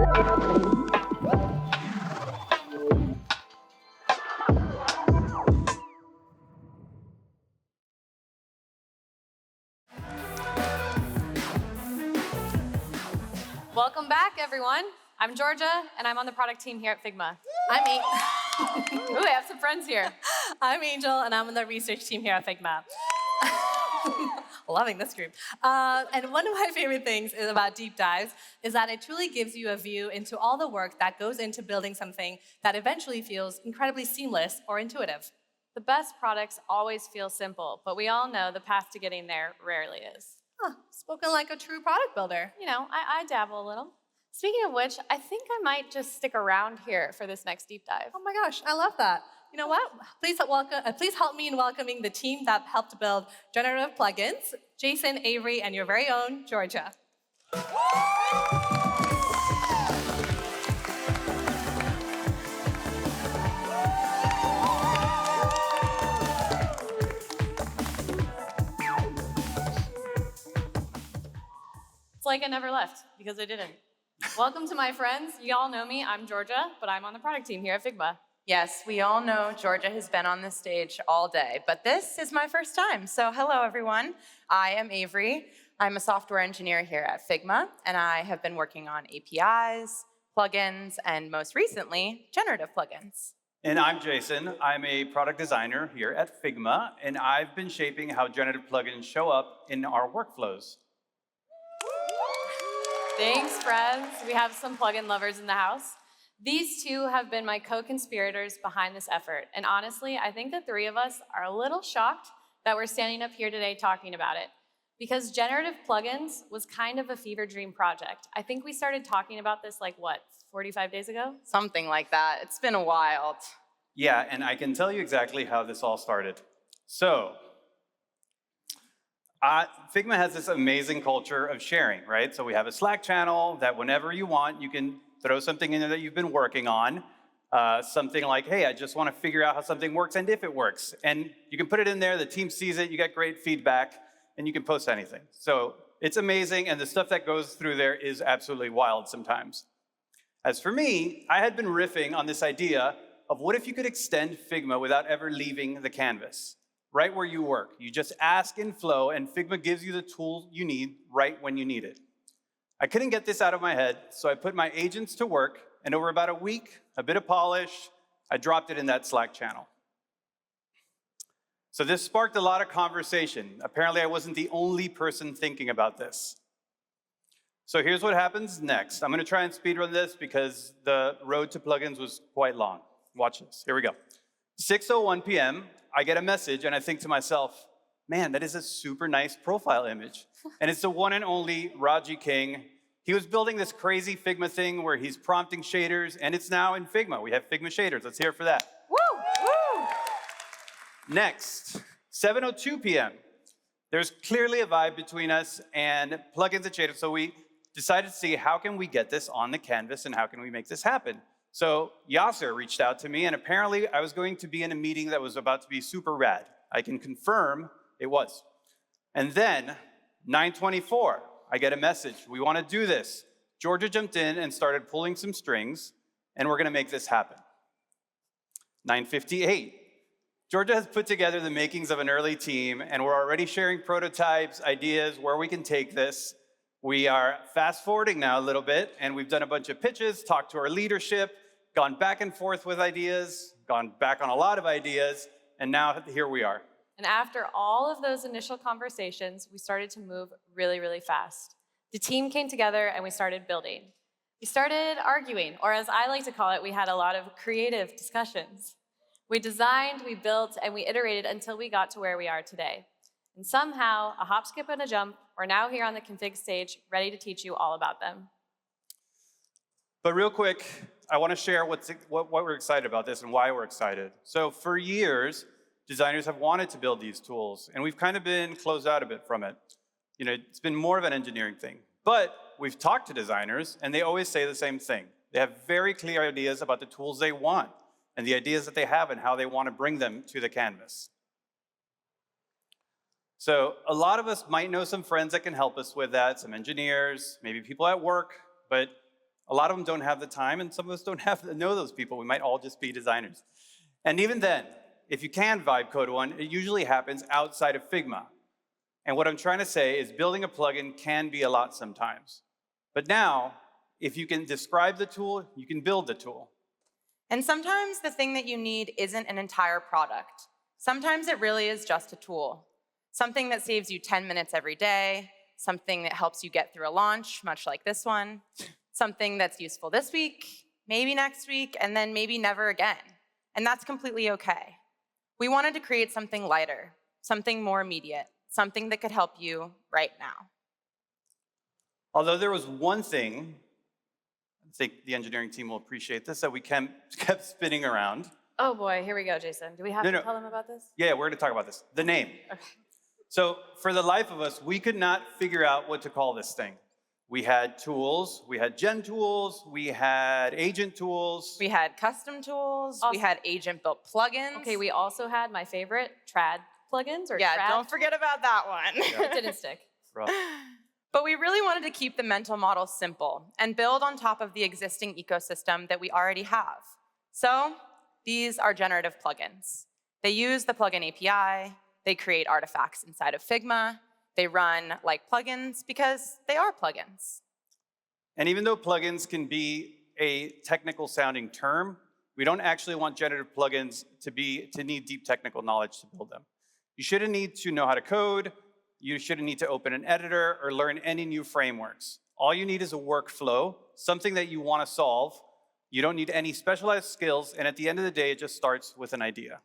Welcome back, everyone. I'm Georgia, and I'm on the product team here at Figma. Ooh, I have some friends here. I'm Angel, and I'm on the research team here at Figma. Loving this group. And one of my favorite things about deep dives is that it truly gives you a view into all the work that goes into building something that eventually feels incredibly seamless or intuitive. The best products always feel simple, but we all know the path to getting there rarely is. Spoken like a true product builder. You know, I dabble a little. Speaking of which, I think I might just stick around here for this next deep dive. Oh my gosh, I love that. You know what? Please help me in welcoming the team that helped build generative plugins, Jason, Avery, and your very own Georgia. It's like I never left, because I didn't. Welcome to my friends. You all know me, I'm Georgia, but I'm on the product team here at Figma. Yes, we all know Georgia has been on this stage all day, but this is my first time. So hello, everyone. I am Avery. I'm a software engineer here at Figma, and I have been working on APIs, plugins, and most recently, generative plugins. And I'm Jason. I'm a product designer here at Figma, and I've been shaping how generative plugins show up in our workflows. Thanks, friends. We have some plugin lovers in the house. These two have been my co-conspirators behind this effort. And honestly, I think the three of us are a little shocked that we're standing up here today talking about it. Because generative plugins was kind of a fever dream project. I think we started talking about this 45 days ago? Something like that. It's been a while. Yeah, and I can tell you exactly how this all started. So, Figma has this amazing culture of sharing, right? So we have a Slack channel that whenever you want, you can throw something in there that you've been working on. Something like, hey, I just want to figure out how something works and if it works. And you can put it in there, the team sees it, you get great feedback, and you can post anything. So it's amazing, and the stuff that goes through there is absolutely wild sometimes. As for me, I had been riffing on this idea of what if you could extend Figma without ever leaving the canvas? Right where you work. You just ask in Flow, and Figma gives you the tool you need right when you need it. I couldn't get this out of my head, so I put my agents to work, and over about a week, a bit of polish, I dropped it in that Slack channel. So this sparked a lot of conversation. Apparently, I wasn't the only person thinking about this. So here's what happens next. I'm gonna try and speedrun this because the road to plugins was quite long. Watch this, here we go. 6:01 p.m., I get a message and I think to myself, man, that is a super nice profile image. And it's the one and only Raji King. He was building this crazy Figma thing where he's prompting shaders, and it's now in Figma. We have Figma shaders. Let's hear it for that. Woo! Woo! Next, 7:02 p.m. There's clearly a vibe between us and plugins and shaders, so we decided to see how can we get this on the canvas and how can we make this happen. So Yasser reached out to me, and apparently I was going to be in a meeting that was about to be super rad. I can confirm it was. And then, 9:24, I get a message. We want to do this. Georgia jumped in and started pulling some strings, and we're going to make this happen. 9:58, Georgia has put together the makings of an early team, and we're already sharing prototypes, ideas, where we can take this. We are fast forwarding now a little bit, and we've done a bunch of pitches, talked to our leadership, gone back and forth with ideas, gone back on a lot of ideas, and now here we are. And after all of those initial conversations, we started to move really, really fast. The team came together and we started building. We started arguing, or as I like to call it, we had a lot of creative discussions. We designed, we built, and we iterated until we got to where we are today. And somehow, a hop, skip, and a jump, we're now here on the config stage, ready to teach you all about them. But real quick, I want to share what we're excited about this and why we're excited. So for years, designers have wanted to build these tools, and we've kind of been closed out a bit from it. You know, it's been more of an engineering thing. But we've talked to designers, and they always say the same thing. They have very clear ideas about the tools they want and the ideas that they have and how they want to bring them to the canvas. So a lot of us might know some friends that can help us with that, some engineers, maybe people at work, but A lot of them don't have the time, and some of us don't have to know those people. We might all just be designers. And even then, if you can vibe code one, it usually happens outside of Figma. And what I'm trying to say is building a plugin can be a lot sometimes. But now, if you can describe the tool, you can build the tool. And sometimes the thing that you need isn't an entire product. Sometimes it really is just a tool. Something that saves you 10 minutes every day, something that helps you get through a launch, much like this one, something that's useful this week, maybe next week, and then maybe never again. And that's completely okay. We wanted to create something lighter, something more immediate, something that could help you right now. Although there was one thing, I think the engineering team will appreciate this, that we kept spinning around. Oh boy, here we go, Jason. Do we have to tell them about this? Yeah, we're gonna talk about this. The name. Okay. So for the life of us, we could not figure out what to call this thing. We had tools, we had gen tools, we had agent tools. We had custom tools, we had agent-built plugins. Okay, we also had my favorite, trad plugins or Yeah, trad. don't forget about that one. It didn't stick. Rough. But we really wanted to keep the mental model simple and build on top of the existing ecosystem that we already have. So these are generative plugins. They use the plugin API, they create artifacts inside of Figma, they run like plugins because they are plugins. And even though plugins can be a technical sounding term, we don't actually want generative plugins to need deep technical knowledge to build them. You shouldn't need to know how to code, you shouldn't need to open an editor or learn any new frameworks. All you need is a workflow, something that you want to solve. You don't need any specialized skills, and at the end of the day, it just starts with an idea.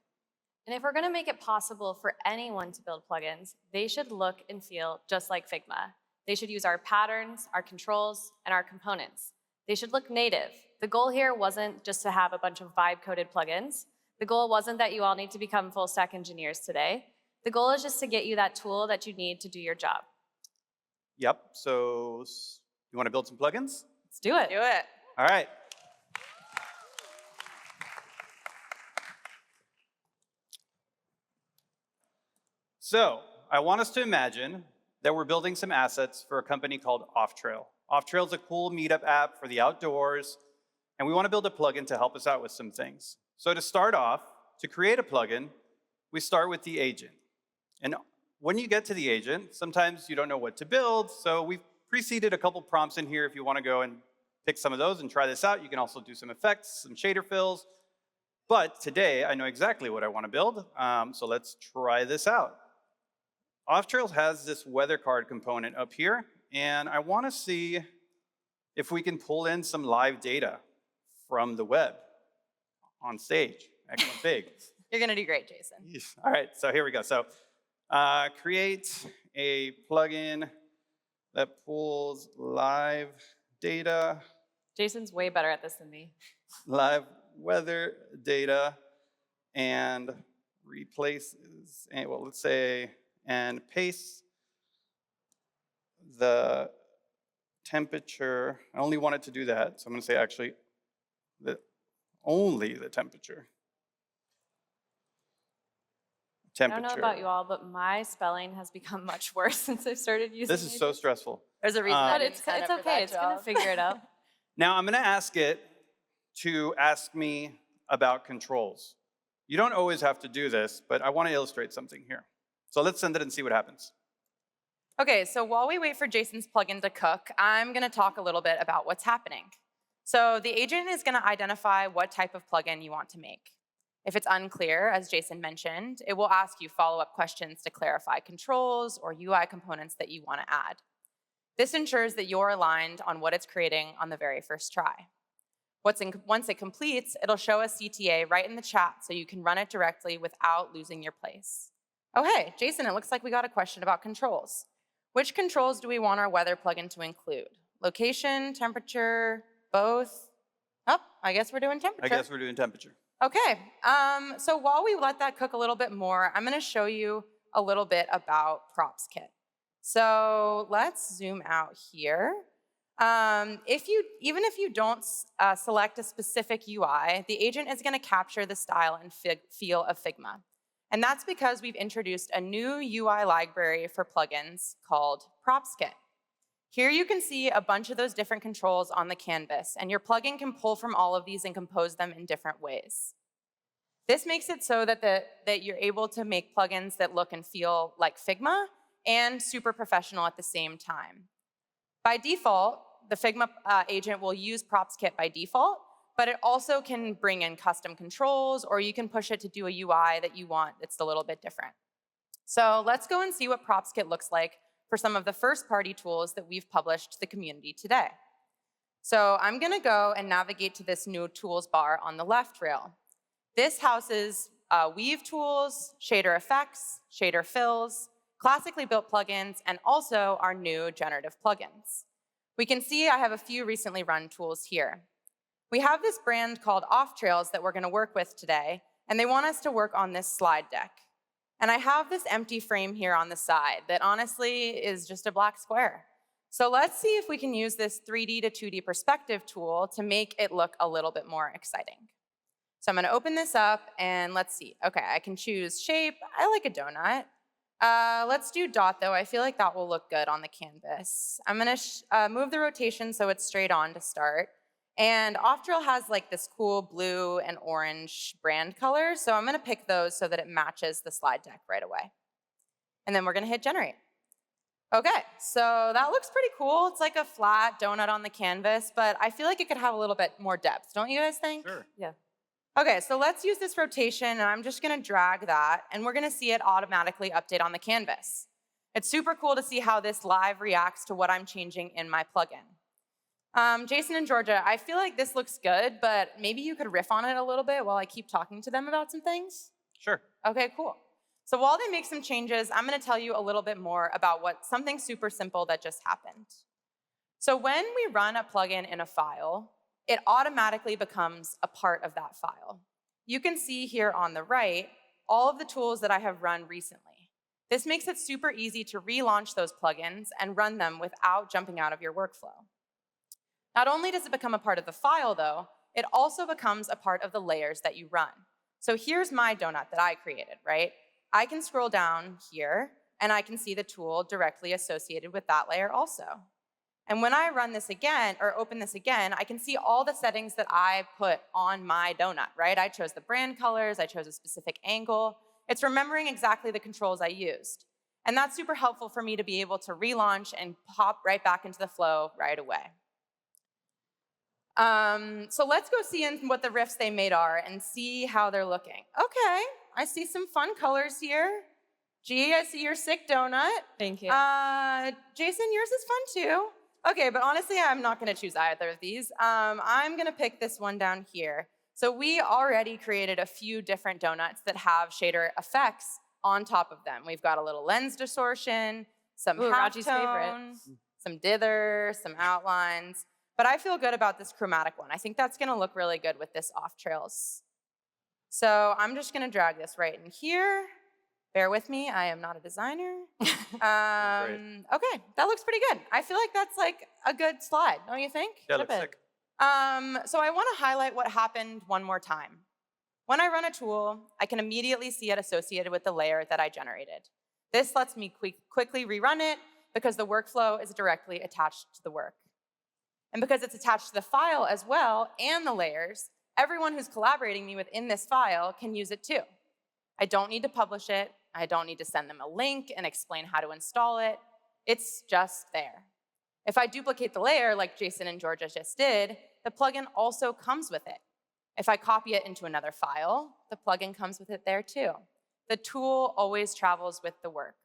And if we're going to make it possible for anyone to build plugins, they should look and feel just like Figma. They should use our patterns, our controls, and our components. They should look native. The goal here wasn't just to have a bunch of vibe-coded plugins. The goal wasn't that you all need to become full-stack engineers today. The goal is just to get you that tool that you need to do your job. Yep, so you want to build some plugins? Let's do it. Do it. All right. So I want us to imagine that we're building some assets for a company called Off-Trail. Off-Trail is a cool meetup app for the outdoors, and we want to build a plugin to help us out with some things. So to start off, to create a plugin, we start with the agent. And when you get to the agent, sometimes you don't know what to build, so we've preceded a couple prompts in here if you want to go and pick some of those and try this out. You can also do some effects, some shader fills. But today, I know exactly what I want to build, so let's try this out. Off-Trail has this weather card component up here, and I want to see if we can pull in some live data from the web on stage. Excellent big. You're gonna do great, Jason. All right, so here we go. So create a plugin that pulls live data, Jason's way better at this than me. live weather data, and replaces, well, let's say, and paste the temperature. I only wanted to do that, so I'm going to say actually only the temperature. I don't know about you all, but my spelling has become much worse since I've started using This is so stressful. There's a reason I But didn't it's sign up for okay. that It's going to job. figure it out. Now I'm going to ask it to ask me about controls. You don't always have to do this, but I want to illustrate something here. So let's send it and see what happens. Okay, so while we wait for Jason's plugin to cook, I'm gonna talk a little bit about what's happening. So the agent is gonna identify what type of plugin you want to make. If it's unclear, as Jason mentioned, it will ask you follow-up questions to clarify controls or UI components that you wanna add. This ensures that you're aligned on what it's creating on the very first try. Once it completes, it'll show a CTA right in the chat so you can run it directly without losing your place. Oh hey, Jason, it looks like we got a question about controls. Which controls do we want our weather plugin to include? Location, temperature, both? Oh, I guess we're doing temperature. I guess we're doing temperature. Okay, so while we let that cook a little bit more, I'm gonna show you a little bit about props kit. So let's zoom out here. Even if you don't select a specific UI, the agent is gonna capture the style and feel of Figma. And that's because we've introduced a new UI library for plugins called Props Kit. Here you can see a bunch of those different controls on the canvas, and your plugin can pull from all of these and compose them in different ways. This makes it so that you're able to make plugins that look and feel like Figma and super professional at the same time. By default, the Figma agent will use Props Kit by default, but it also can bring in custom controls, or you can push it to do a UI that you want that's a little bit different. So let's go and see what Props Kit looks like for some of the first-party tools that we've published to the community today. So I'm gonna go and navigate to this new tools bar on the left rail. This houses weave tools, shader effects, shader fills, classically built plugins, and also our new generative plugins. We can see I have a few recently run tools here. We have this brand called Off Trails that we're gonna work with today, and they want us to work on this slide deck. And I have this empty frame here on the side that honestly is just a black square. So let's see if we can use this 3D to 2D perspective tool to make it look a little bit more exciting. So I'm gonna open this up and let's see. Okay, I can choose shape. I like a donut. Let's do dot though. I feel like that will look good on the canvas. I'm gonna move the rotation so it's straight on to start. And Off Trail has like this cool blue and orange brand color, so I'm gonna pick those so that it matches the slide deck right away. And then we're gonna hit generate. Okay, so that looks pretty cool. It's like a flat donut on the canvas, but I feel like it could have a little bit more depth, don't you guys think? Sure. Yeah. Okay, so let's use this rotation, and I'm just gonna drag that, and we're gonna see it automatically update on the canvas. It's super cool to see how this live reacts to what I'm changing in my plugin. Jason and Georgia, I feel like this looks good, but maybe you could riff on it a little bit while I keep talking to them about some things? Sure. Okay, cool. So while they make some changes, I'm gonna tell you a little bit more about something super simple that just happened. So when we run a plugin in a file, it automatically becomes a part of that file. You can see here on the right, all of the tools that I have run recently. This makes it super easy to relaunch those plugins and run them without jumping out of your workflow. Not only does it become a part of the file though, it also becomes a part of the layers that you run. So here's my donut that I created, right? I can scroll down here and I can see the tool directly associated with that layer also. And when I run this again, or open this again, I can see all the settings that I put on my donut, right? I chose the brand colors, I chose a specific angle. It's remembering exactly the controls I used. And that's super helpful for me to be able to relaunch and pop right back into the flow right away. So let's go see what the riffs they made are and see how they're looking. Okay, I see some fun colors here. G, I see your sick donut. Thank you. Jason, yours is fun too. Okay, but honestly, I'm not gonna choose either of these. I'm gonna pick this one down here. So we already created a few different donuts that have shader effects on top of them. We've got a little lens distortion, some Raji's favorite. halftone, some dither, some outlines. But I feel good about this chromatic one. I think that's gonna look really good with this Off Trails. So I'm just gonna drag this right in here. Bear with me, I am not a designer. Okay, that looks pretty good. I feel like that's like a good slide, don't you think? Yeah, looks sick. So I wanna highlight what happened one more time. When I run a tool, I can immediately see it associated with the layer that I generated. This lets me quickly rerun it because the workflow is directly attached to the work. And because it's attached to the file as well and the layers, everyone who's collaborating within this file can use it too. I don't need to publish it. I don't need to send them a link and explain how to install it. It's just there. If I duplicate the layer like Jason and Georgia just did, the plugin also comes with it. If I copy it into another file, the plugin comes with it there too. The tool always travels with the work.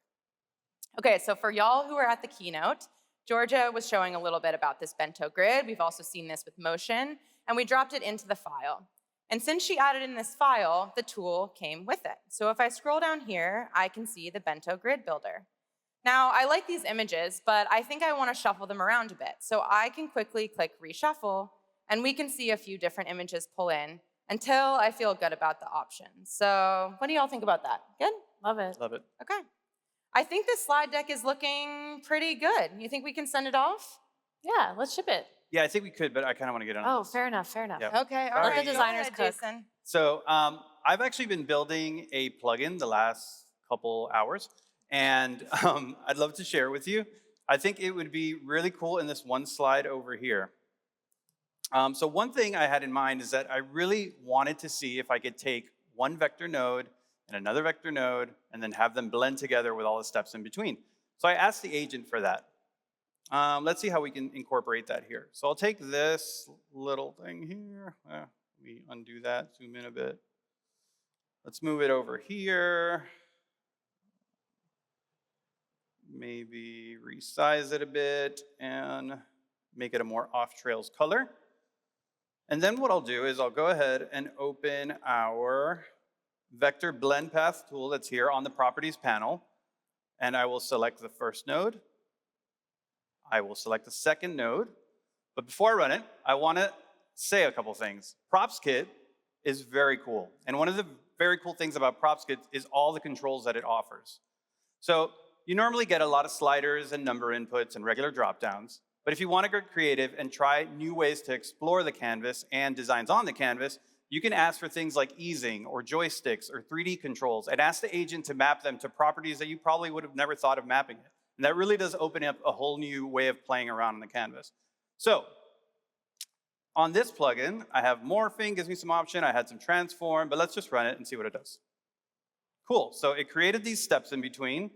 Okay, so for y'all who are at the keynote, Georgia was showing a little bit about this bento grid. We've also seen this with motion, and we dropped it into the file. And since she added in this file, the tool came with it. So if I scroll down here, I can see the bento grid builder. Now, I like these images, but I think I want to shuffle them around a bit. So I can quickly click reshuffle, and we can see a few different images pull in until I feel good about the options. So what do y'all think about that? Good? Love it. Love it. Okay. I think this slide deck is looking pretty good. You think we can send it off? Yeah, let's ship it. Yeah, I think we could, but I kind of want to get on Oh, this. fair enough, fair enough. Yep. Okay, all Let right. the designers Go ahead, cook. Jason. So I've actually been building a plugin the last couple hours, and I'd love to share it with you. I think it would be really cool in this one slide over here. So one thing I had in mind is that I really wanted to see if I could take one vector node and another vector node and then have them blend together with all the steps in between. So I asked the agent for that. Let's see how we can incorporate that here. So I'll take this little thing here. Let me undo that, zoom in a bit. Let's move it over here. Maybe resize it a bit and make it a more off-trails color. And then what I'll do is I'll go ahead and open our vector blend path tool that's here on the properties panel. And I will select the first node. I will select the second node. But before I run it, I want to say a couple things. Props Kit is very cool. And one of the very cool things about Props Kit is all the controls that it offers. So you normally get a lot of sliders and number inputs and regular dropdowns. But if you want to get creative and try new ways to explore the canvas and designs on the canvas, you can ask for things like easing or joysticks or 3D controls and ask the agent to map them to properties that you probably would have never thought of mapping it. And that really does open up a whole new way of playing around on the canvas. So on this plugin, I have morphing, gives me some option. I had some transform, but let's just run it and see what it does. Cool, so it created these steps in between.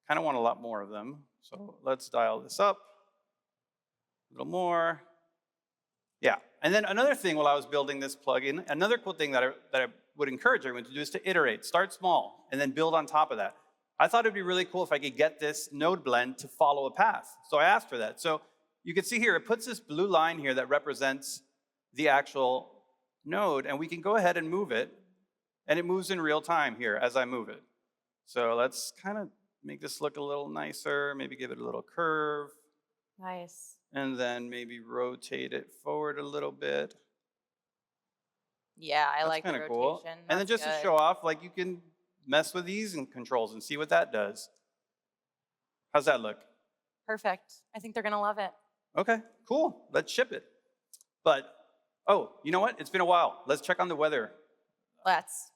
Kind of want a lot more of them. So let's dial this up a little more. Yeah, and then another thing while I was building this plugin, another cool thing that I would encourage everyone to do is to iterate. Start small and then build on top of that. I thought it'd be really cool if I could get this node blend to follow a path. So I asked for that. So you can see here, it puts this blue line here that represents the actual node, and we can go ahead and move it, and it moves in real time here as I move it. So let's kind of make this look a little nicer, maybe give it a little curve. Nice. And then maybe rotate it forward a little bit. Yeah, I That's like the kind of rotation. cool. And then just to show off, like you can mess with these and controls and see what that does. How's that look? Perfect. I think they're going to love it. Okay, cool. Let's ship it. But, oh, you know what? It's been a while. Let's check on the weather. Let's.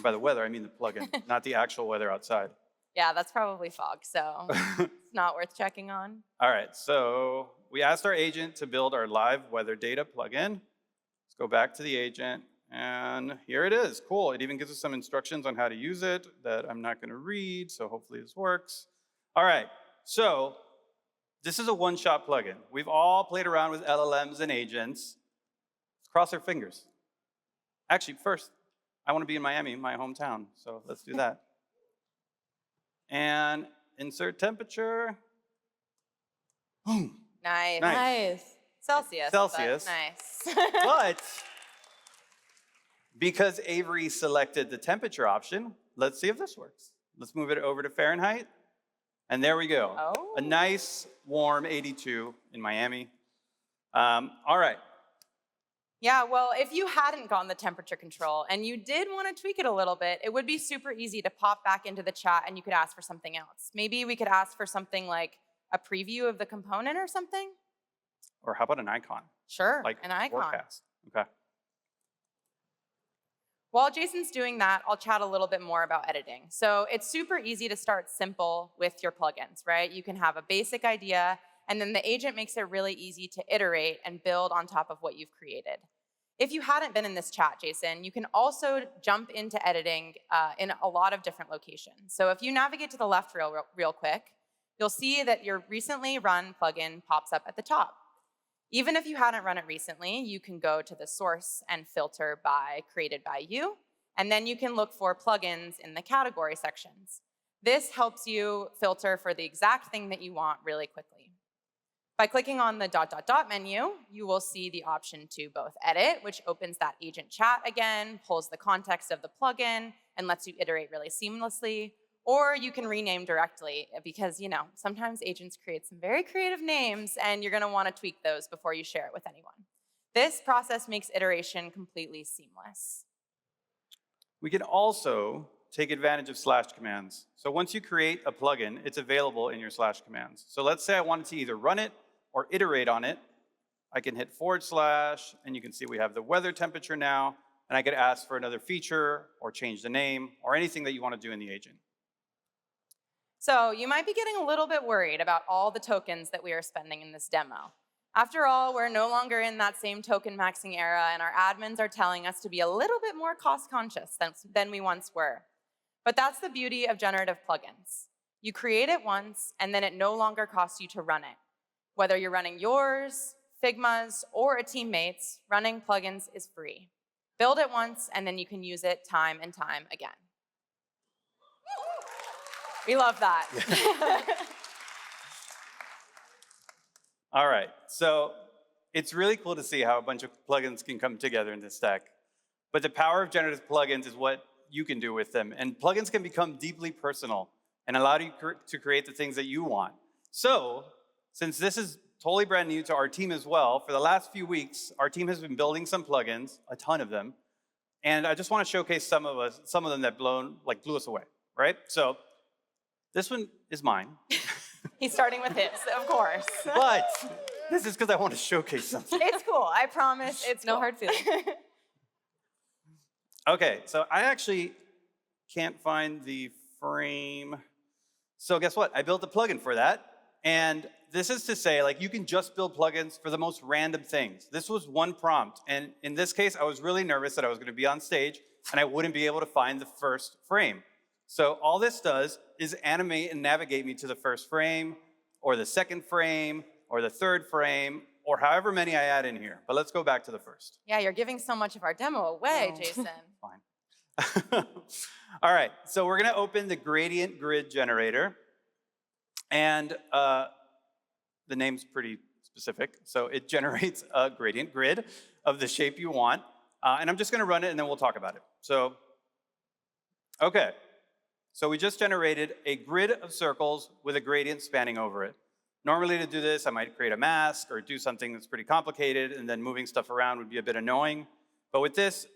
By the weather, I mean the plugin, not the actual weather outside. Yeah, that's probably fog, so it's not worth checking on. All right, so we asked our agent to build our live weather data plugin. Let's go back to the agent, and here it is. Cool. It even gives us some instructions on how to use it that I'm not going to read, so hopefully this works. All right, so this is a one-shot plugin. We've all played around with LLMs and agents. Let's cross our fingers. Actually, first, I want to be in Miami, my hometown, so let's do that. And insert temperature. Boom. Nice. Nice. Celsius. Celsius. But nice. But because Avery selected the temperature option, let's see if this works. Let's move it over to Fahrenheit. And there we go. Oh. A nice, warm 82 in Miami. All right. Yeah, well, if you hadn't gotten the temperature control and you did want to tweak it a little bit, it would be super easy to pop back into the chat and you could ask for something else. Maybe we could ask for something like a preview of the component or something. Or how about an icon? Sure, Like an icon. forecast. Okay. While Jason's doing that, I'll chat a little bit more about editing. So it's super easy to start simple with your plugins, right? You can have a basic idea, and then the agent makes it really easy to iterate and build on top of what you've created. If you hadn't been in this chat, Jason, you can also jump into editing in a lot of different locations. So if you navigate to the left real quick, you'll see that your recently run plugin pops up at the top. Even if you hadn't run it recently, you can go to the source and filter by created by you, and then you can look for plugins in the category sections. This helps you filter for the exact thing that you want really quickly. By clicking on the ... menu, you will see the option to both edit, which opens that agent chat again, pulls the context of the plugin, and lets you iterate really seamlessly. Or you can rename directly because, you know, sometimes agents create some very creative names and you're going to want to tweak those before you share it with anyone. This process makes iteration completely seamless. We can also take advantage of slash commands. So once you create a plugin, it's available in your slash commands. So let's say I wanted to either run it or iterate on it. I can hit / and you can see we have the weather temperature now, and I could ask for another feature or change the name or anything that you want to do in the agent. So you might be getting a little bit worried about all the tokens that we are spending in this demo. After all, we're no longer in that same token maxing era, and our admins are telling us to be a little bit more cost conscious than we once were. But that's the beauty of generative plugins. You create it once, and then it no longer costs you to run it. Whether you're running yours, Figma's, or a teammate's, running plugins is free. Build it once, and then you can use it time and time again. We love that. All right, so it's really cool to see how a bunch of plugins can come together in this stack. But the power of generative plugins is what you can do with them. And plugins can become deeply personal and allow you to create the things that you want. So, since this is totally brand new to our team as well, for the last few weeks, our team has been building some plugins, a ton of them. And I just want to showcase some of them that blew us away, right? So, this one is mine. He's starting with his, of course. But this is because I want to showcase something. It's cool, I promise. It's No cool. hard feelings. Okay, so I actually can't find the frame. So guess what? I built a plugin for that. And this is to say, like, you can just build plugins for the most random things. This was one prompt. And in this case, I was really nervous that I was going to be on stage and I wouldn't be able to find the first frame. So all this does is animate and navigate me to the first frame, or the second frame, or the third frame, or however many I add in here. But let's go back to the first. Yeah, you're giving so much of our demo away, Jason. Fine. All right, so we're gonna open the gradient grid generator. And the name's pretty specific. So it generates a gradient grid of the shape you want. And I'm just gonna run it and then we'll talk about it. So, okay. So we just generated a grid of circles with a gradient spanning over it. Normally to do this, I might create a mask or do something that's pretty complicated, and then moving stuff around would be a bit annoying. But with this,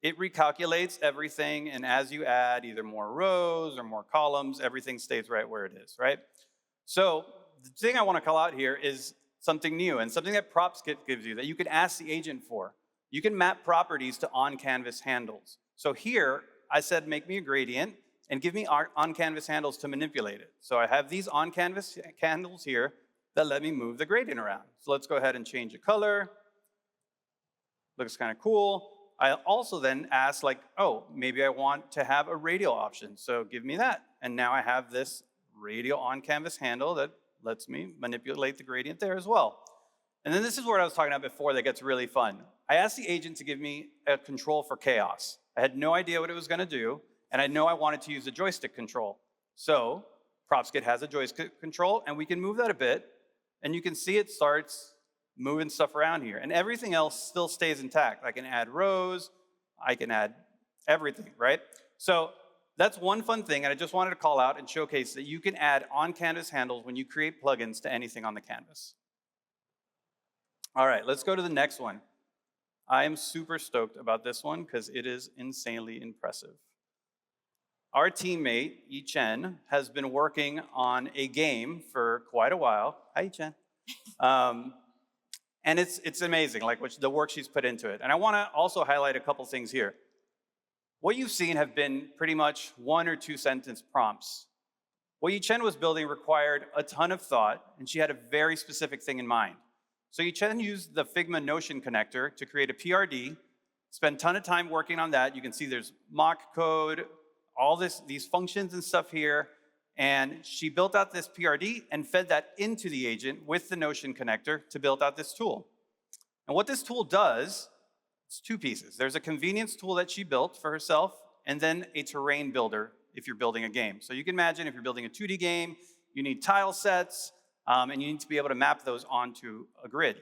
it recalculates everything, and as you add either more rows or more columns, everything stays right where it is, right? So the thing I want to call out here is something new, and something that PropSkit gives you that you can ask the agent for. You can map properties to on-canvas handles. So here, I said make me a gradient, and give me on-canvas handles to manipulate it. So I have these on-canvas handles here that let me move the gradient around. So let's go ahead and change the color. Looks kind of cool. I also then ask, like, oh, maybe I want to have a radial option, so give me that. And now I have this radial on-canvas handle that lets me manipulate the gradient there as well. And then this is what I was talking about before that gets really fun. I asked the agent to give me a control for chaos. I had no idea what it was going to do, and I know I wanted to use a joystick control. So PropSkit has a joystick control, and we can move that a bit, and you can see it starts moving stuff around here. And everything else still stays intact. I can add rows, I can add everything, right? So that's one fun thing, and I just wanted to call out and showcase that you can add on-canvas handles when you create plugins to anything on the canvas. All right, let's go to the next one. I am super stoked about this one because it is insanely impressive. Our teammate, Yi-Chen, has been working on a game for quite a while. Hi, Yi-Chen. And it's amazing, like the work she's put into it. And I want to also highlight a couple things here. What you've seen have been pretty much 1 or 2 sentence prompts. What Yi-Chen was building required a ton of thought, and she had a very specific thing in mind. So Yi-Chen used the Figma Notion connector to create a PRD, spent a ton of time working on that. You can see there's mock code, all these functions and stuff here, and she built out this PRD and fed that into the agent with the Notion connector to build out this tool. And what this tool does, it's 2 pieces. There's a convenience tool that she built for herself, and then a terrain builder if you're building a game. So you can imagine if you're building a 2D game, you need tile sets, and you need to be able to map those onto a grid.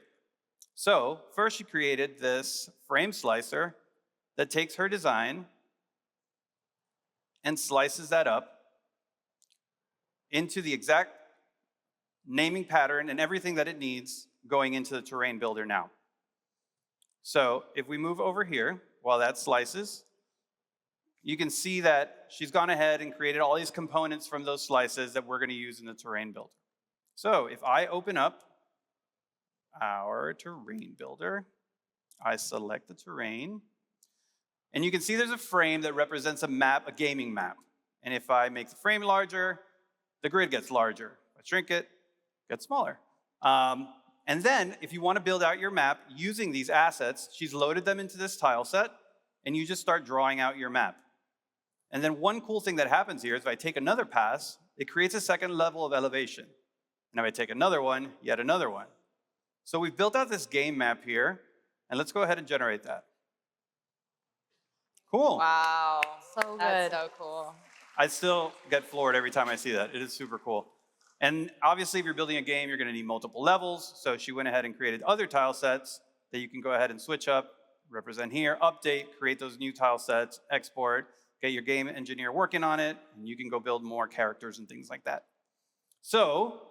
So first she created this frame slicer that takes her design and slices that up into the exact naming pattern and everything that it needs going into the terrain builder now. So if we move over here, while that slices, you can see that she's gone ahead and created all these components from those slices that we're going to use in the terrain builder. So if I open up our terrain builder, I select the terrain, and you can see there's a frame that represents a map, a gaming map. And if I make the frame larger, the grid gets larger. If I shrink it, it gets smaller. And then, if you want to build out your map using these assets, she's loaded them into this tile set, and you just start drawing out your map. And then one cool thing that happens here is if I take another pass, it creates a second level of elevation. And if I take another one, yet another one. So we've built out this game map here, and let's go ahead and generate that. Cool. Wow. So good. That's so cool. I still get floored every time I see that. It is super cool. And obviously, if you're building a game, you're going to need multiple levels. So she went ahead and created other tile sets that you can go ahead and switch up, represent here, update, create those new tile sets, export, get your game engineer working on it, and you can go build more characters and things like that. So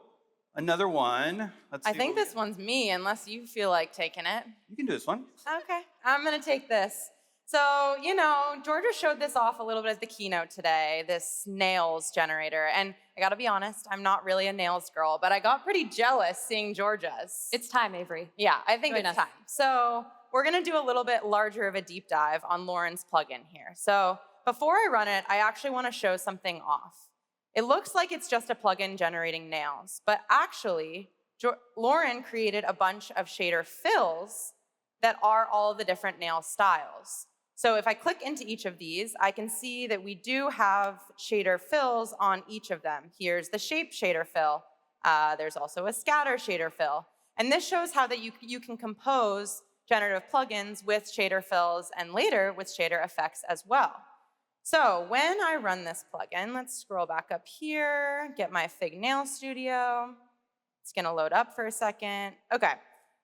another one. I think this one's me, unless you feel like taking it. You can do this one. Okay, I'm gonna take this. So, you know, Georgia showed this off a little bit at the keynote today, this nails generator. And I gotta be honest, I'm not really a nails girl, but I got pretty jealous seeing Georgia's. It's time, Avery. Yeah, I think Join it's us. time. So we're gonna do a little bit larger of a deep dive on Lauren's plugin here. So before I run it, I actually wanna show something off. It looks like it's just a plugin generating nails, but actually, Lauren created a bunch of shader fills that are all the different nail styles. So if I click into each of these, I can see that we do have shader fills on each of them. Here's the shape shader fill. There's also a scatter shader fill. And this shows how that you can compose generative plugins with shader fills and later with shader effects as well. So when I run this plugin, let's scroll back up here, get my Fig Nail Studio. It's gonna load up for a second. Okay.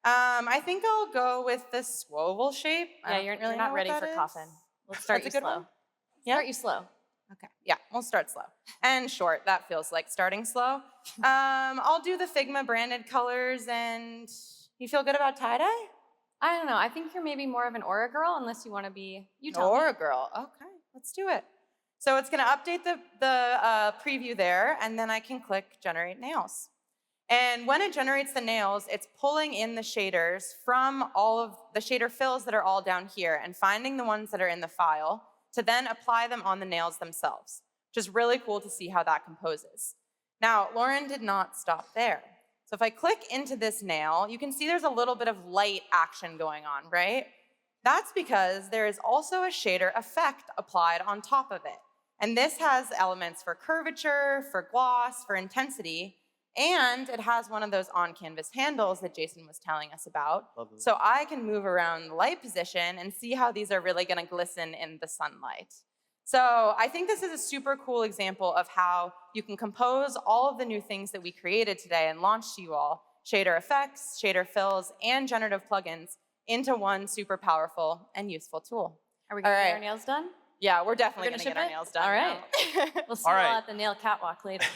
I think I'll go with the swivel shape. Yeah, you're not ready for coffin. Let's start That's you a good slow. one? Yeah? Start you slow. Okay, yeah, we'll start slow. And short, that feels like starting slow. I'll do the Figma branded colors, and you feel good about tie-dye? I don't know. I think you're maybe more of an Aura girl, unless you want to be. You tell me. Aura girl, okay, let's do it. So it's gonna update the preview there, and then I can click Generate Nails. And when it generates the nails, it's pulling in the shaders from all of the shader fills that are all down here and finding the ones that are in the file to then apply them on the nails themselves, which is really cool to see how that composes. Now, Lauren did not stop there. So if I click into this nail, you can see there's a little bit of light action going on, right? That's because there is also a shader effect applied on top of it. And this has elements for curvature, for gloss, for intensity, and it has one of those on-canvas handles that Jason was telling us about. Lovely. So I can move around the light position and see how these are really gonna glisten in the sunlight. So I think this is a super cool example of how you can compose all of the new things that we created today and launched to you all, shader effects, shader fills, and generative plugins, into one super powerful and useful tool. Are we going to All get right. our nails done? Yeah, we're definitely We're gonna gonna get our ship it? nails done. All right. now. We'll see All you right. all at the nail catwalk later.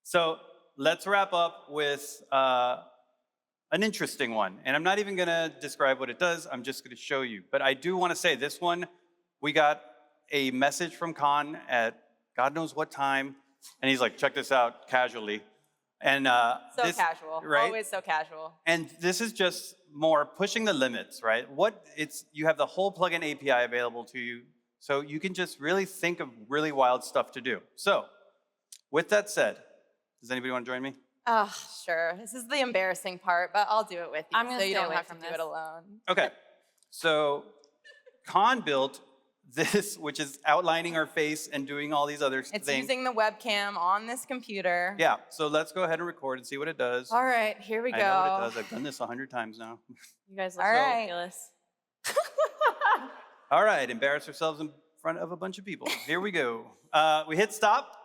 So let's wrap up with an interesting one. And I'm not even going to describe what it does. I'm just going to show you. But I do want to say this one, we got a message from Khan at God knows what time. And he's like, check this out casually. And So this, casual, right? always so casual. And this is just more pushing the limits, right? You have the whole plugin API available to you. So you can just really think of really wild stuff to do. So with that said, does anybody want to join me? Oh, sure. This is the embarrassing part, but I'll do it with you I'm gonna so you stay don't away have to from do this. it alone. Okay. So Khan built this, which is outlining our face and doing all these other It's things. using the webcam on this computer. Yeah, so let's go ahead and record and see what it does. All right, here we go. I know what it does. I've done this 100 times now. You guys look All so right. ridiculous. All right, embarrass ourselves in front of a bunch of people. Here we go. We hit stop,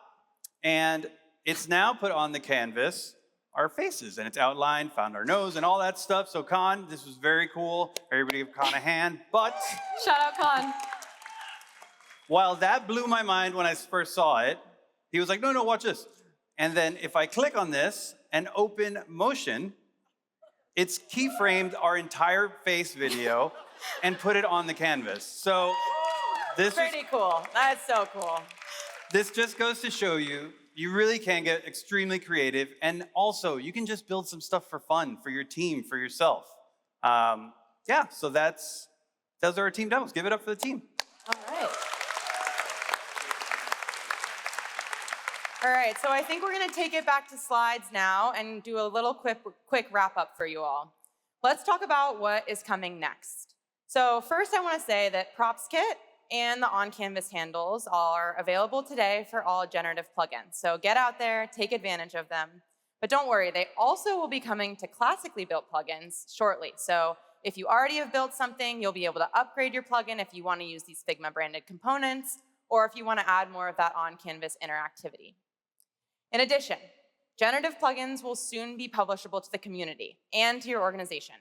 and it's now put on the canvas our faces, and it's outlined, found our nose, and all that stuff. So Khan, this was very cool. Everybody give Khan a hand. But Shout out, Khan. while that blew my mind when I first saw it, he was like, no, watch this. And then if I click on this and open motion, it's keyframed our entire face video and put it on the canvas. So this Pretty cool. That's so cool. This just goes to show you, you really can get extremely creative. And also, you can just build some stuff for fun, for your team, for yourself. Yeah, so those are our team demos. Give it up for the team. All right. All right, so I think we're gonna take it back to slides now and do a little quick wrap up for you all. Let's talk about what is coming next. So first I wanna say that Props Kit and the on-canvas handles are available today for all generative plugins. So get out there, take advantage of them. But don't worry, they also will be coming to classically built plugins shortly. So if you already have built something, you'll be able to upgrade your plugin if you wanna use these Figma branded components, or if you wanna add more of that on-canvas interactivity. In addition, generative plugins will soon be publishable to the community and to your organization.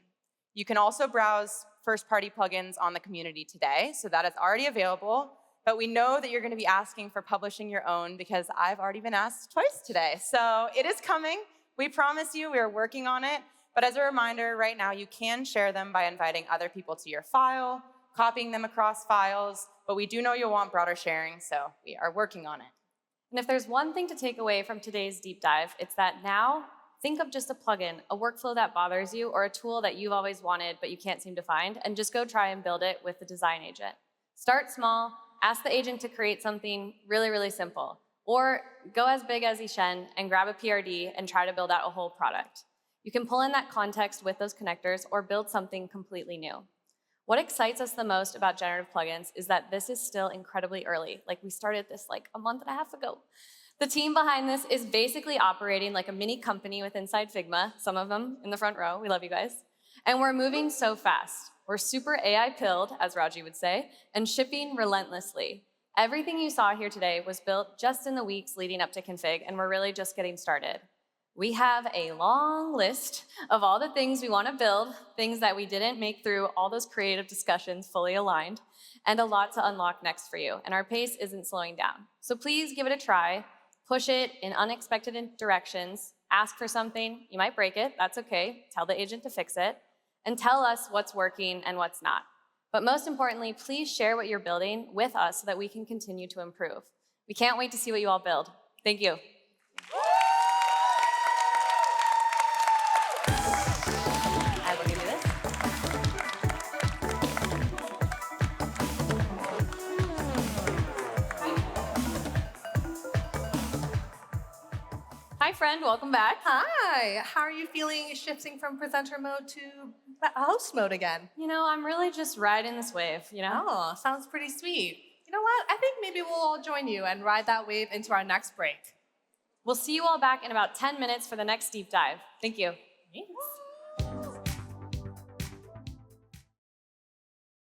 You can also browse first-party plugins on the community today, so that is already available, but we know that you're gonna be asking for publishing your own because I've already been asked twice today. So it is coming. We promise you we are working on it, but as a reminder, right now you can share them by inviting other people to your file, copying them across files, but we do know you'll want broader sharing, so we are working on it. And if there's one thing to take away from today's deep dive, it's that now, think of just a plugin, a workflow that bothers you, or a tool that you've always wanted but you can't seem to find, and just go try and build it with the design agent. Start small, ask the agent to create something really, really simple, or go as big as Ishen and grab a PRD and try to build out a whole product. You can pull in that context with those connectors or build something completely new. What excites us the most about generative plugins is that this is still incredibly early. Like, we started this like a month and a half ago. The team behind this is basically operating like a mini company with inside Figma, some of them in the front row, we love you guys. And we're moving so fast. We're super AI-pilled, as Raji would say, and shipping relentlessly. Everything you saw here today was built just in the weeks leading up to Config, and we're really just getting started. We have a long list of all the things we want to build, things that we didn't make through all those creative discussions fully aligned, and a lot to unlock next for you. And our pace isn't slowing down. So please give it a try, push it in unexpected directions, ask for something, you might break it, that's okay, tell the agent to fix it, and tell us what's working and what's not. But most importantly, please share what you're building with us so that we can continue to improve. We can't wait to see what you all build. Thank you. Hi, friend, welcome back. Hi, how are you feeling shifting from presenter mode to host mode again? You know, I'm really just riding this wave, you know? Oh, sounds pretty sweet. You know what? I think maybe we'll all join you and ride that wave into our next break. We'll see you all back in about 10 minutes for the next deep dive. Thank you. Thanks.